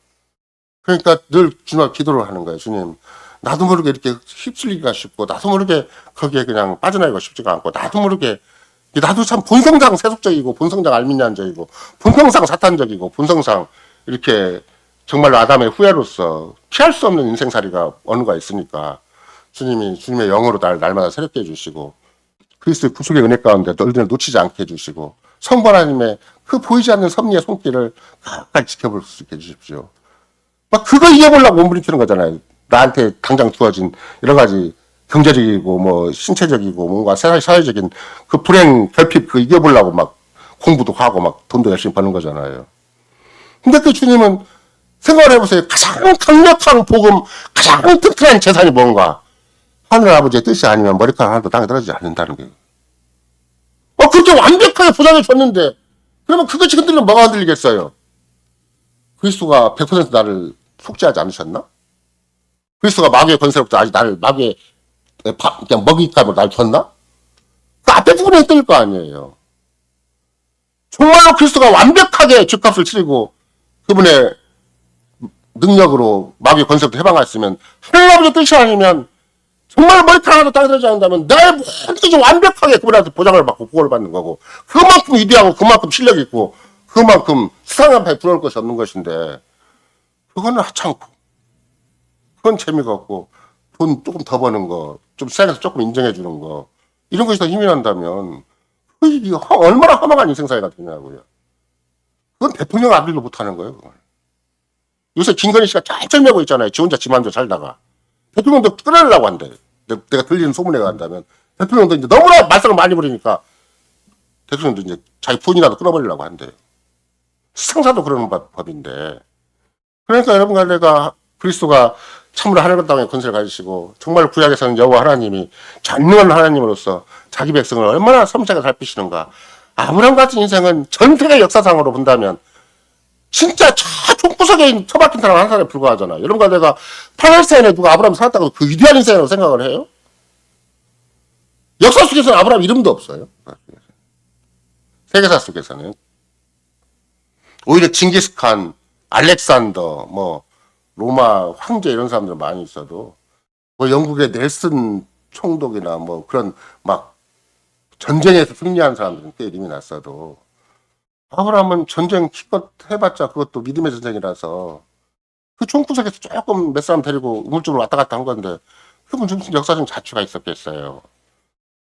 그러니까 늘 주님과 기도를 하는 거예요. 주님, 나도 모르게 이렇게 휩쓸리기가 쉽고 나도 모르게 거기에 그냥 빠져나가기가 쉽지가 않고 나도 모르게 나도 참 본성상 세속적이고 본성상 알미니안적이고 본성상 사탄적이고 본성상 이렇게 정말로 아담의 후예로서 피할 수 없는 인생살이가 어느가 있으니까 주님의 영으로 날마다 새롭게 해주시고 그리스도의 구속의 은혜 가운데 너희들을 놓치지 않게 해주시고 성부 하나님의 그 보이지 않는 섭리의 손길을 끝까지 지켜볼 수 있게 해주십시오. 막 그거 이겨보려고 몸부림치는 거잖아요. 나한테 당장 주어진 여러 가지 경제적이고 뭐 신체적이고 뭔가 사회적인 그 불행 결핍 그 이겨보려고 막 공부도 하고 막 돈도 열심히 버는 거잖아요. 근데 그 주님은 생각을 해보세요. 가장 강력한 복음, 가장 튼튼한 재산이 뭔가? 하늘 아버지의 뜻이 아니면 머리카락 하나도 땅에 떨어지지 않는다는 거예요. 그렇게 완벽하게 보장해 줬는데, 그러면 그것이 흔들리면 뭐가 흔들리겠어요? 그리스도가 100% 나를 속죄하지 않으셨나? 그리스도가 마귀의 권세로부터 아직 나를 마귀의 그냥 먹잇감으로 날 줬나? 그 앞에 부분에 흔들릴 거 아니에요. 정말로 그리스도가 완벽하게 죗값을 치르고 그분의 능력으로 마귀의 권세부터 해방했으면 하나님 아버지의 뜻이 아니면 정말 머리카락 하나도 땅에 들어가지 않는다면 나의 모든 것이 완벽하게 그분한테 보장을 받고 보호를 받는 거고 그만큼 위대하고 그만큼 실력이 있고 그만큼 세상 한파에 부러울 것이 없는 것인데 그거는 하찮고 그건 재미가 없고 돈 조금 더 버는 거 좀 세상에서 조금 인정해 주는 거 이런 것이 더 힘이 난다면 얼마나 허망한 인생사회가 되냐고요. 그건 대통령 아들도 못하는 거예요. 그건. 요새 김건희 씨가 짤짤매고 있잖아요. 지 혼자 지 맘대로 살다가. 대통령도 끊으려고 한대. 내가 들리는 소문에 간다면. 대통령도 이제 너무나 말썽을 많이 부리니까 대통령도 이제 자기 부인이라도 끊어버리려고 한대요. 상사도 그러는 법인데. 그러니까 여러분과 내가 그리스도가 참으로 하늘 땅에 권세를 가지시고 정말 구약에서는 여호와 하나님이 전능한 하나님으로서 자기 백성을 얼마나 섬세하게 살피시는가. 아브라함 같은 인생은 전 세계 역사상으로 본다면 진짜 저 총구석에 처박힌 사람 한 사람에 불과하잖아. 여러분과 내가 팔레스타인에 누가 아브라함 살았다고 그 위대한 인생이라고 생각을 해요? 역사 속에서는 아브라함 이름도 없어요. 세계사 속에서는. 오히려 징기스칸, 알렉산더, 뭐 로마 황제 이런 사람들 많이 있어도 뭐 영국의 넬슨 총독이나 뭐 그런 막 전쟁에서 승리한 사람들은 꽤 이름이 났어도 아브라함은 전쟁 기껏 해봤자 그것도 믿음의 전쟁이라서 그 총구석에서 조금 몇 사람 데리고 우물쭈물 왔다 갔다 한 건데 그건 무슨 역사적 자취가 있었겠어요.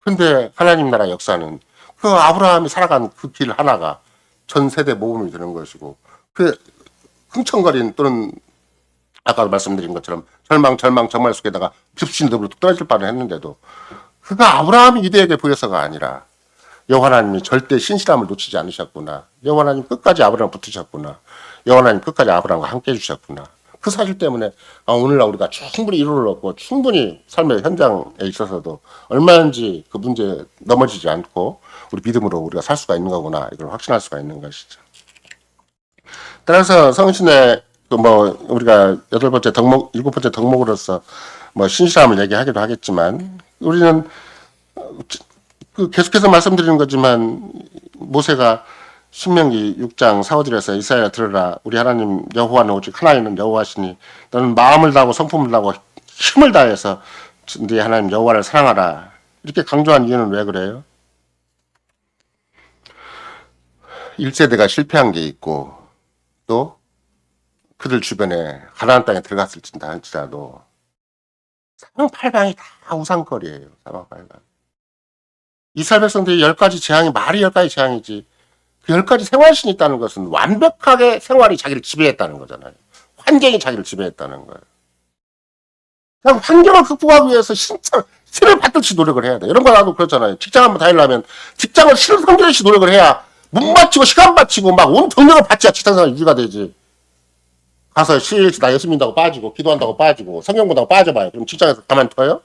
근데 하나님 나라 역사는 그 아브라함이 살아간 그 길 하나가 전 세대 모범이 되는 것이고 그 흥청거린 또는 아까도 말씀드린 것처럼 절망 정말 속에다가 습신들로 떨어질 뻔을 했는데도 그가 아브라함이 이들에게 보여서가 아니라 여호와 하나님이 절대 신실함을 놓치지 않으셨구나. 여호와 하나님 끝까지 아브라함 붙으셨구나. 여호와 하나님 끝까지 아브라함과 함께 해주셨구나. 그 사실 때문에 오늘날 우리가 충분히 이루를 얻고 충분히 삶의 현장에 있어서도 얼마든지 그 문제에 넘어지지 않고 우리 믿음으로 우리가 살 수가 있는 거구나. 이걸 확신할 수가 있는 것이죠. 따라서 성신의 뭐 우리가 일곱 번째 덕목으로서 뭐 신실함을 얘기하기도 하겠지만 우리는 그 계속해서 말씀드리는 거지만 모세가 신명기 6장 4, 5절에서 이스라엘아 들으라 우리 하나님 여호와는 오직 하나님은 여호와시니 너는 마음을 다하고 성품을 다하고 힘을 다해서 네 하나님 여호와를 사랑하라 이렇게 강조한 이유는 왜 그래요? 1세대가 실패한 게 있고 또 그들 주변에 가나안 땅에 들어갔을진다 할지라도 사방팔방이 다 우상거리예요. 사방팔방. 이스라엘 백성들이 10가지 재앙이 말이 10가지 재앙이지 그 10가지 생활신이 있다는 것은 완벽하게 생활이 자기를 지배했다는 거잖아요. 환경이 자기를 지배했다는 거예요. 그냥 환경을 극복하기 위해서 진짜 신을 받듯이 노력을 해야 돼. 이런 거 나도 그렇잖아요. 직장 한번 다니려면 직장을 신을 성질듯이 노력을 해야 문 바치고 시간 바치고 막 온 경력을 바쳐야 직장생활 유지가 되지. 가서 나 예수 믿는다고 빠지고 기도한다고 빠지고 성경 본다고 빠져봐요. 그럼 직장에서 가만둬요?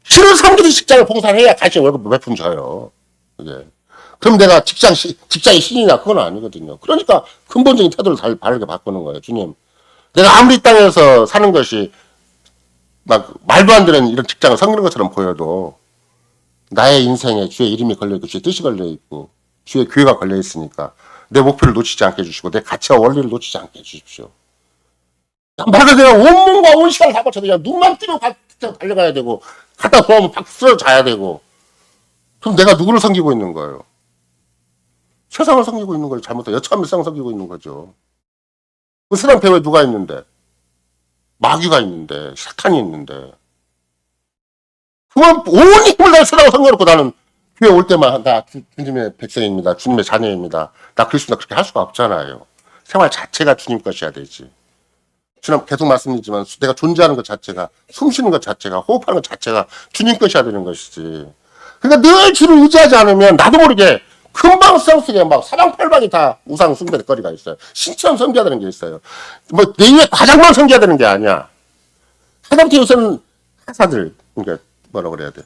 신을 섬기는 직장을 봉사해야 다시 월급 몇 푼 줘요. 예. 그럼 내가 직장의 신이냐? 그건 아니거든요. 그러니까 근본적인 태도를 바르게 바꾸는 거예요. 주님. 내가 아무리 이 땅에서 사는 것이 막 말도 안 되는 이런 직장을 섬기는 것처럼 보여도 나의 인생에 주의 이름이 걸려있고 주의 뜻이 걸려있고 주의 교회가 걸려있으니까 내 목표를 놓치지 않게 해주시고 내 가치와 원리를 놓치지 않게 해주십시오. 말 그대로 온몸과 온 시간을 다 바쳐도 그냥 눈만 뜨면 달려가야 되고 갔다 돌아오면 박 쓰러져 자야 되고 그럼 내가 누구를 섬기고 있는 거예요? 세상을 섬기고 있는 거예요. 잘못해 여차하면 세상을 섬기고 있는 거죠. 그 세상 배후에 누가 있는데 마귀가 있는데 사탄이 있는데 그만 온 힘을 다해 세상을 섬겨놓고 나는 교회 올 때만 나 주님의 백성입니다. 주님의 자녀입니다. 나 그리스도나 그렇게 할 수가 없잖아요. 생활 자체가 주님 것이어야 되지. 지난 계속 말씀드리지만 내가 존재하는 것 자체가 숨 쉬는 것 자체가 호흡하는 것 자체가 주님 것이어야 되는 것이지. 그러니까 늘 주를 의지하지 않으면 나도 모르게 금방 속에 막 사방팔방이 다 우상 숭배의 거리가 있어요. 신처럼 섬겨야 되는 게 있어요. 뭐 내 위에 과장만 섬겨야 되는 게 아니야. 하다못해 요새는 하사들 그러니까 뭐라고 그래야 돼.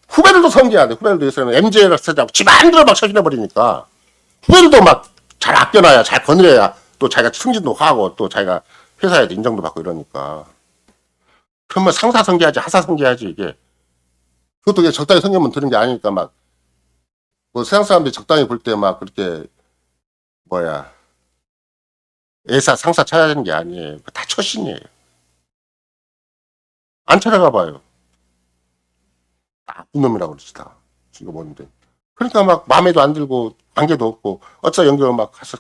후배들도 섬겨야 돼. 후배들도 요새는 MJ를 쓰자고 집안들을 막 처신해버리니까 후배들도 막 잘 아껴놔야 잘 거느려야 또 자기가 승진도 하고 또 자기가 회사에도 인정도 받고 이러니까 그러면 상사 섬겨야지 하사 섬겨야지 이게 그것도 그냥 적당히 섬기면 되는 게 아니니까 막 뭐 세상 사람들이 적당히 볼 때 막 그렇게 뭐야 애사 상사 찾아야 되는 게 아니에요. 다 처신이에요. 안 찾아가 봐요. 나쁜 놈이라고 그러지 다. 이거 뭔데. 그러니까 막 마음에도 안 들고 관계도 없고 어쩌다 연결을 막 가서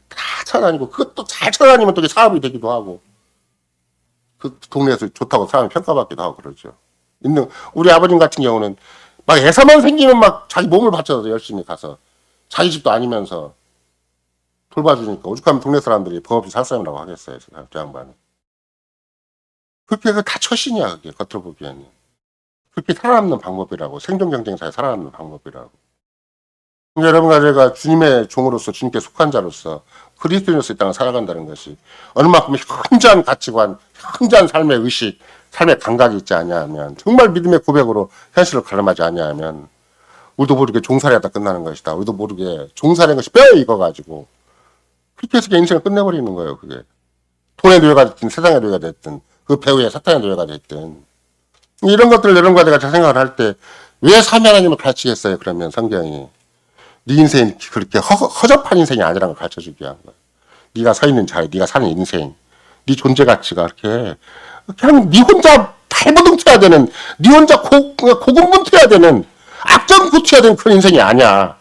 다 찾아다니고 그것도 잘 찾아다니면 또 사업이 되기도 하고 그 동네에서 좋다고 사람이 평가받기도 하고 그러죠. 우리 아버님 같은 경우는 막 애사만 생기면 막 자기 몸을 바쳐서 열심히 가서 자기 집도 아니면서 돌봐주니까 오죽하면 동네 사람들이 법 없이 살 사람이라고 하겠어요. 저 양반은. 그게 다 처신이야 그게 겉으로 보기에는. 그렇게 살아남는 방법이라고. 생존 경쟁사에 살아남는 방법이라고. 그러니까 여러분과 제가 주님의 종으로서 주님께 속한 자로서 그리스도인으로서 이 땅을 살아간다는 것이 얼마큼 현저한 가치관, 현저한 삶의 의식, 삶의 감각이 있지 아니하면, 정말 믿음의 고백으로 현실을 가름하지 아니하면 우리도 모르게 종살이하다 끝나는 것이다. 우리도 모르게 종살이인 것이 뼈에 익어가지고 그렇게 해서 인생을 끝내버리는 거예요. 그게 돈의 노예가 됐든 세상의 노예가 됐든 그 배후에 사탄의 노예가 됐든, 이런 것들을 여러분과 내가 생각을 할 때 왜 삼위 하나님을 가르치겠어요? 그러면 성경이 네 인생이 그렇게 허접한 인생이 아니라는 걸 가르쳐주기 위한 거야. 네가 서 있는 자리, 네가 사는 인생, 네 존재 가치가 이렇게 그냥 네 혼자 발버둥쳐야 되는, 네 혼자 고군분투해야 되는, 악전구투해야 되는 그런 인생이 아니야.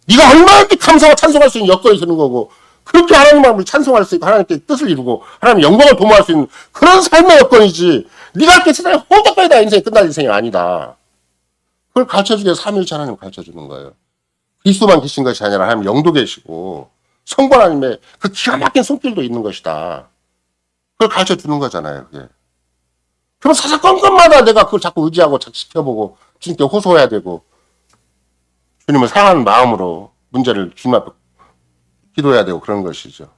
네가 얼마나 감사와 찬송할 수 있는 여건이 되는 거고, 그렇게 하나님을 찬송할 수 있고 하나님께 뜻을 이루고 하나님 영광을 도모할 수 있는 그런 삶의 여건이지, 네가 이렇게 세상에 호적거리다 인생이 끝날 인생이 아니다. 그걸 가르쳐주기 위해서 삼위일체 하나님을 가르쳐주는 거예요. 그리스도만 계신 것이 아니라 하나님 영도 계시고 성부 하나님의 그 기가 막힌 손길도 있는 것이다. 그걸 가르쳐주는 거잖아요. 그게. 그럼 사사건건마다 내가 그걸 자꾸 의지하고 자꾸 지켜보고 주님께 호소해야 되고 주님을 사랑하는 마음으로 문제를 주님 앞에 기도해야 되고 그런 것이죠.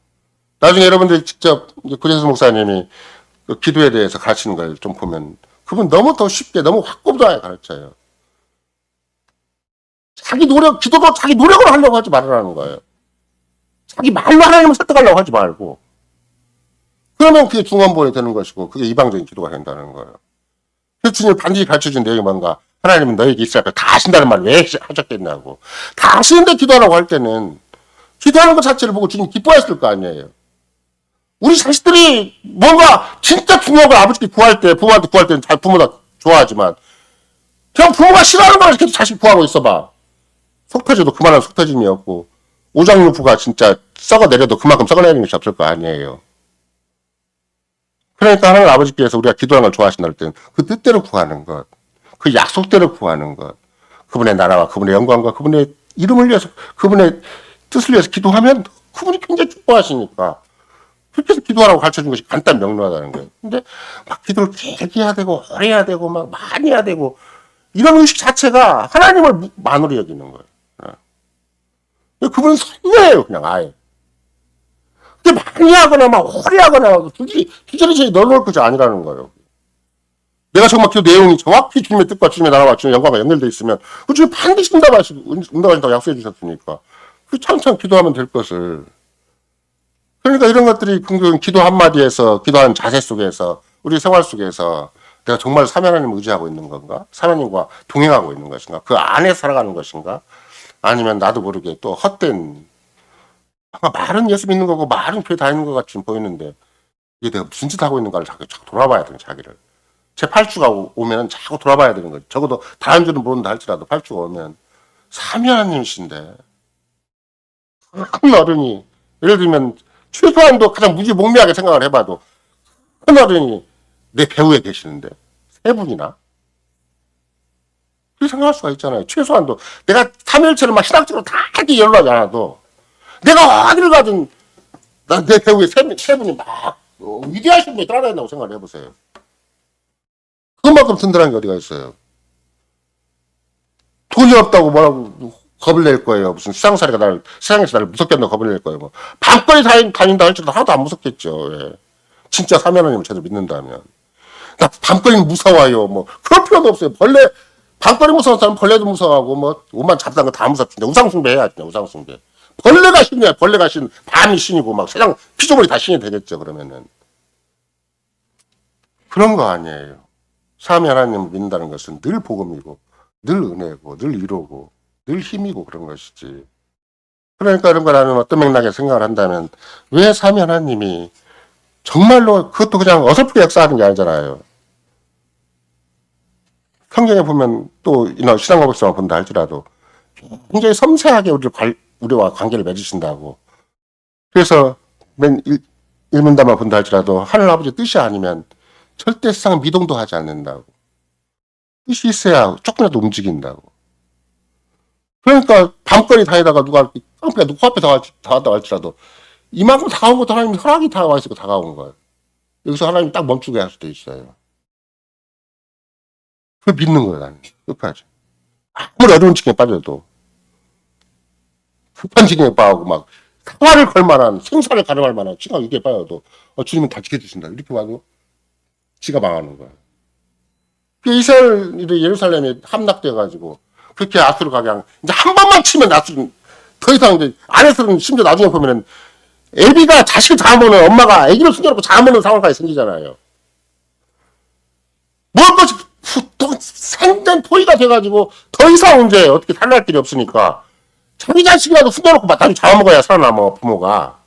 나중에 여러분들이 직접 구재수 목사님이 그 기도에 대해서 가르치는 걸 좀 보면 그분 너무 더 쉽게 너무 확고부동하게 가르쳐요. 자기 노력, 기도도 자기 노력으로 하려고 하지 말으라는 거예요. 자기 말로 하나님을 설득하려고 하지 말고. 그러면 그게 중원본이 되는 것이고 그게 이방적인 기도가 된다는 거예요. 그래서 주님이 반드시 가르쳐준 내용이 뭔가, 하나님은 너에게 이스라엘 다 하신다는 말 왜 하셨겠냐고. 다 하시는데 기도하라고 할 때는 기도하는 것 자체를 보고 주님 기뻐했을 거 아니에요. 우리 자식들이 뭔가 진짜 중요한 걸 아버지께 구할 때, 부모한테 구할 때는 잘 부모가 좋아하지만 그냥 부모가 싫어하는 걸 계속 자식 구하고 있어봐. 속 터져도 그만한 속 터짐이 없고 오장육부가 진짜 썩어내려도 그만큼 썩어내리는 것이 없을 거 아니에요. 그러니까 하나님 아버지께서 우리가 기도하는 걸 좋아하신다 할 때는 그 뜻대로 구하는 것, 그 약속대로 구하는 것, 그분의 나라와 그분의 영광과 그분의 이름을 위해서, 그분의 뜻을 위해서 기도하면 그분이 굉장히 기뻐하시니까 그렇게 해서 기도하라고 가르쳐준 것이 간단 명료하다는 거예요. 근데 막 기도를 길게 해야 되고 오래 해야 되고 막 많이 해야 되고 이런 의식 자체가 하나님을 만으로 여기는 거예요. 그분은 선녀예요, 그냥 아예. 근데 많이 하거나 막 오래 하거나 주저리 넣어놓을 것이 아니라는 거예요. 내가 정말 그 내용이 정확히 주님의 뜻과 주님의 나라와 주님의 영광과 연결되어 있으면 그 주님 반드시 응답하신다고 약속해 주셨으니까 그 참참 기도하면 될 것을. 그러니까 이런 것들이 기도 한마디에서, 기도하는 자세 속에서, 우리 생활 속에서 내가 정말 삼위 하나님을 의지하고 있는 건가? 하나님과 동행하고 있는 것인가? 그 안에 살아가는 것인가? 아니면 나도 모르게 또 헛된, 말은 예수 믿는 거고 말은 교회 다니는 것 같이 보이는데 이게 내가 무슨 짓 하고 있는가를 자꾸 돌아봐야 되는, 자기를. 제 8주가 오면 자꾸 돌아봐야 되는 거죠. 적어도 다른 줄은 모른다 할지라도 8주가 오면 삼위 하나님이신데 큰 어른이, 예를 들면 최소한도 가장 무지몽매하게 생각을 해봐도 큰 어른이 내 배후에 계시는데 세 분이나 그렇게 생각할 수가 있잖아요. 최소한도 내가 삼일체를 막 신학적으로 다 이렇게 연락하지 않아도 내가 어디를 가든 내 배후에 세 분이 막 위대하신 분이 따라다닌다고 생각을 해보세요. 그만큼 든든한 게 어디가 있어요. 돈이 없다고 뭐라고 겁을 낼 거예요. 무슨 세상에서 나를 무섭게 한다고 겁을 낼 거예요. 뭐. 밤거리 다닌다 할지라도 하나도 안 무섭겠죠. 예. 진짜 삼위 하나님을 제대로 믿는다면. 나 밤거리는 무서워요. 뭐 그럴 필요도 없어요. 밤거리 무서운 사람은 벌레도 무서워하고 뭐 옷만 잡다한 거 다 무섭지. 우상숭배 해야지. 우상숭배. 벌레가 신이야. 벌레가 신. 밤이 신이고 막 세상 피조물이 다 신이 되겠죠. 그러면은. 그런 거 아니에요. 삼위 하나님을 믿는다는 것은 늘 복음이고 늘 은혜고 늘 위로고 늘 힘이고 그런 것이지. 그러니까 이런 걸 나는 어떤 맥락에 생각을 한다면 왜 삼위 하나님이 정말로 그것도 그냥 어설프게 역사하는 게 아니잖아요. 성경에 보면 또 신앙고백서만 본다 할지라도 굉장히 섬세하게 우리와 관계를 맺으신다고. 그래서 맨 일문단만 본다 할지라도 하늘 아버지 뜻이 아니면 절대 세상 미동도 하지 않는다고. 뜻이 있어야 조금이라도 움직인다고. 그러니까 밤거리 다니다가 누가 깡패가 누구 앞에 다왔다 할지라도 이만큼 다가온 것도 하나님 허락이 다가와 있고 다가온 거예요. 여기서 하나님이 딱 멈추게 할 수도 있어요. 그걸 믿는 거예요, 나는. 끝까지. 아무리 어려운 지경에 빠져도, 급한 지경에 빠지고, 막, 사활을 걸 만한, 생사를 가름할 만한 지경 이게 빠져도, 주님은 다 지켜주신다. 이렇게 봐도, 지가 망하는 거야. 이스라엘이 예루살렘에 함락돼가지고, 그렇게 아수르 가게 한, 이제 한 번만 치면 아수르는, 더 이상 이제, 안에서는 심지어 나중에 보면은, 애비가 자식을 잡으면 엄마가 애기를 숨겨놓고 잡으는 상황까지 생기잖아요. 뭘 것이 생전 포위가 돼가지고 더 이상 이제 어떻게 살날 길이 없으니까 자기 자식이라도 숨겨놓고 나중에 잡아먹어야 살아남아 부모가.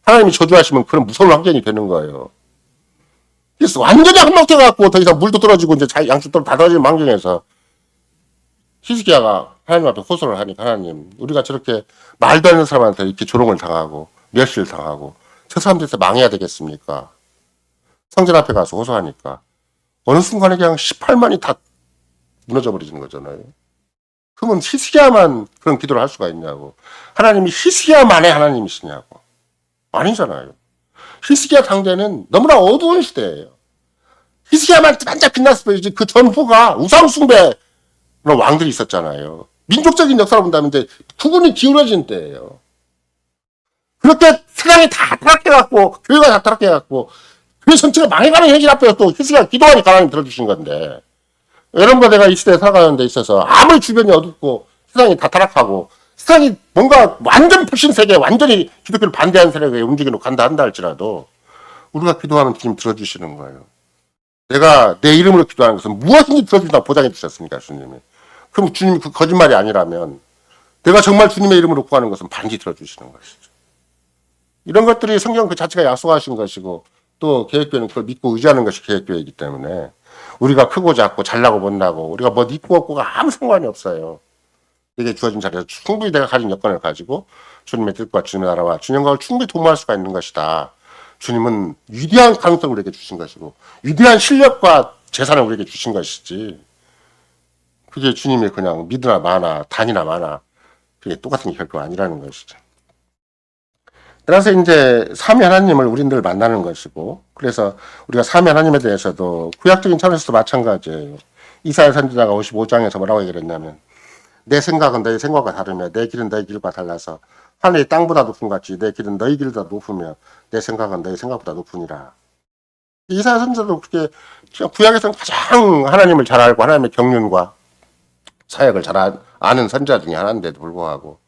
하나님이 저주하시면 그런 무서운 환경이 되는 거예요. 그래서 완전히 한몫돼갖고 더 이상 물도 떨어지고 이제 양쪽도 다 떨어지는 환경에서 히스기야가 하나님 앞에 호소를 하니까 하나님 우리가 저렇게 말도 안 되는 사람한테 이렇게 조롱을 당하고 멸시를 당하고 저 사람들한테 망해야 되겠습니까? 성전 앞에 가서 호소하니까 어느 순간에 그냥 18만이 다 무너져 버리는 거잖아요. 그러면 히스기야만 그런 기도를 할 수가 있냐고. 하나님이 히스기야만의 하나님이시냐고. 아니잖아요. 히스기야 당대는 너무나 어두운 시대예요. 히스기야만 반짝 빛났을 뿐이지 그 전후가 우상숭배 그런 왕들이 있었잖아요. 민족적인 역사를 본다면 이제 구분이 기울어진 때예요. 그렇게 세상이 다 타락해갖고 교회가 다 타락해갖고 교회 전체가 망해가는 현실 앞에서 또 히스기야 기도하니까 하나님 들어주신 건데 여러분과 내가 이 시대에 살아가는 데 있어서 아무리 주변이 어둡고 세상이 다 타락하고 세상이 뭔가 완전 불신 세계 완전히 기독교를 반대하는 세력에 움직이는 간다 한다 할지라도 우리가 기도하면 주님 들어주시는 거예요. 내가 내 이름으로 기도하는 것은 무엇인지 들어주신다고 보장해 주셨으니까 주님이. 그럼 주님이 그 거짓말이 아니라면 내가 정말 주님의 이름으로 구하는 것은 반드시 들어주시는 것이죠. 이런 것들이 성경 그 자체가 약속하신 것이고 또 계획교회는 그걸 믿고 의지하는 것이 계획교회이기 때문에 우리가 크고 작고 잘나고 못나고 우리가 뭐 있고 없고가 아무 상관이 없어요. 이게 주어진 자리에서 충분히 내가 가진 여건을 가지고 주님의 뜻과 주님의 나라와 주님과 충분히 도모할 수가 있는 것이다. 주님은 위대한 가능성을 우리에게 주신 것이고 위대한 실력과 재산을 우리에게 주신 것이지 그게 주님이 그냥 믿으나 마나 단이나 마나 그게 똑같은 게 결코 아니라는 것이죠. 따라서 이제 삼위 하나님을 우리들 만나는 것이고 그래서 우리가 삼위 하나님에 대해서도 구약적인 차원에서도 마찬가지예요. 이사야 선지자가 55장에서 뭐라고 얘기를 했냐면 내 생각은 너희 생각과 다르며 내 길은 너희 길과 달라서 하늘이 땅보다 높은 같이 내 길은 너희 길보다 높으며 내 생각은 너희 생각보다 높으니라. 이사야 선지자도 그렇게 구약에서는 가장 하나님을 잘 알고 하나님의 경륜과 사역을 잘 아는 선지자 중에 하나인데도 불구하고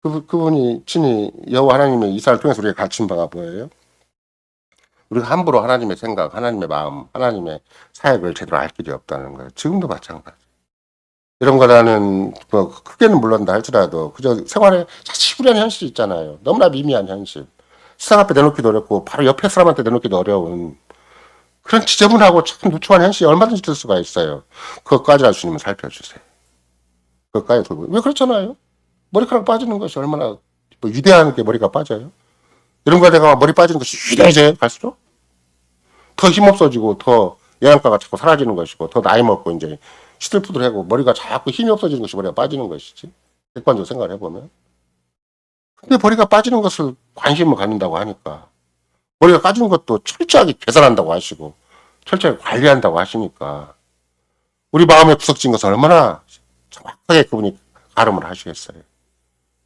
그분이 친히 여호와 하나님의 이사를 통해서 우리가 가르친 바가 뭐예요? 우리가 함부로 하나님의 생각, 하나님의 마음, 하나님의 사역을 제대로 알 길이 없다는 거예요. 지금도 마찬가지. 이런 거라는 뭐 크게는 몰란다 할지라도 그저 생활에 자치구리한 현실이 있잖아요. 너무나 미미한 현실. 세상 앞에 내놓기도 어렵고 바로 옆에 사람한테 내놓기도 어려운 그런 지저분하고 참 누추한 현실이 얼마든지 있을 수가 있어요. 그것까지 주님은 살펴주세요. 그것까지 돌보. 왜 그렇잖아요. 머리카락 빠지는 것이 얼마나 뭐 위대한 게 머리가 빠져요. 이런 거 내가 머리 빠지는 것이 위대해져요. 갈수록 더 힘없어지고 더 영양가가 자꾸 사라지는 것이고 더 나이 먹고 이제 시들푸들하고 머리가 자꾸 힘이 없어지는 것이 머리가 빠지는 것이지. 객관적으로 생각을 해보면. 근데 머리가 빠지는 것을 관심을 갖는다고 하니까 머리가 빠지는 것도 철저하게 계산한다고 하시고 철저하게 관리한다고 하시니까 우리 마음에 구석진 것을 얼마나 정확하게 그분이 가름을 하시겠어요.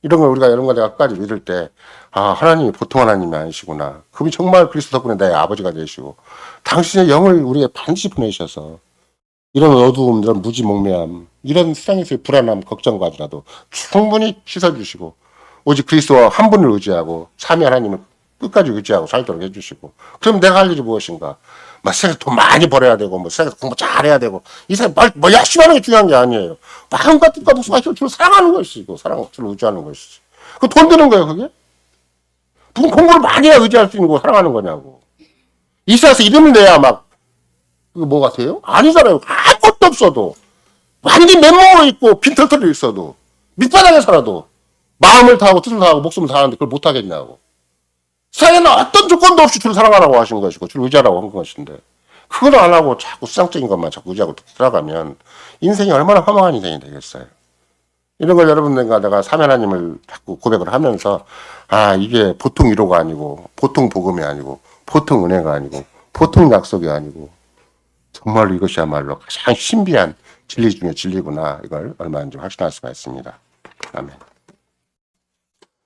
이런 걸 우리가 이런 거 내가 끝까지 믿을 때 하나님이 보통 하나님이 아니시구나. 그분이 정말 그리스도 덕분에 나의 아버지가 되시고 당신의 영을 우리에게 반드시 보내셔서 이런 어두움, 이런 무지몽매함, 이런 세상에서의 불안함, 걱정까지라도 충분히 씻어주시고 오직 그리스도 한 분을 의지하고 삼위 하나님을 끝까지 의지하고 살도록 해주시고 그럼 내가 할 일이 무엇인가? 막 세상에서 돈 많이 벌어야 되고 뭐 세상에서 공부 잘해야 되고 이 세상 뭐 열심히 하는 게 중요한 게 아니에요. 마음과 뜻과 목숨과 힘을 주로 사랑하는 것이고 주로 의지하는 것이지. 그 돈 드는 거예요 그게? 무슨 공부를 많이 해야 의지할 수 있는 거 사랑하는 거냐고. 이 세상에서 이름을 내야 막 그게 뭐 같아요? 아니잖아요. 아무것도 없어도 완전 맨몸으로 있고 빈털털이 있어도 밑바닥에 살아도 마음을 다하고 뜻을 다하고 목숨을 다하는데 그걸 못하겠냐고. 세상에는 어떤 조건도 없이 주를 사랑하라고 하신 것이고 주를 의지하라고 한 것인데 그걸 안 하고 자꾸 수상적인 것만 자꾸 의지하고 살아가면 인생이 얼마나 허망한 인생이 되겠어요. 이런 걸 여러분들과 내가 삼위 하나님을 자꾸 고백을 하면서 이게 보통 위로가 아니고 보통 복음이 아니고 보통 은혜가 아니고 보통 약속이 아니고 정말로 이것이야말로 가장 신비한 진리 중의 진리구나. 이걸 얼마든지 확신할 수가 있습니다. 아멘.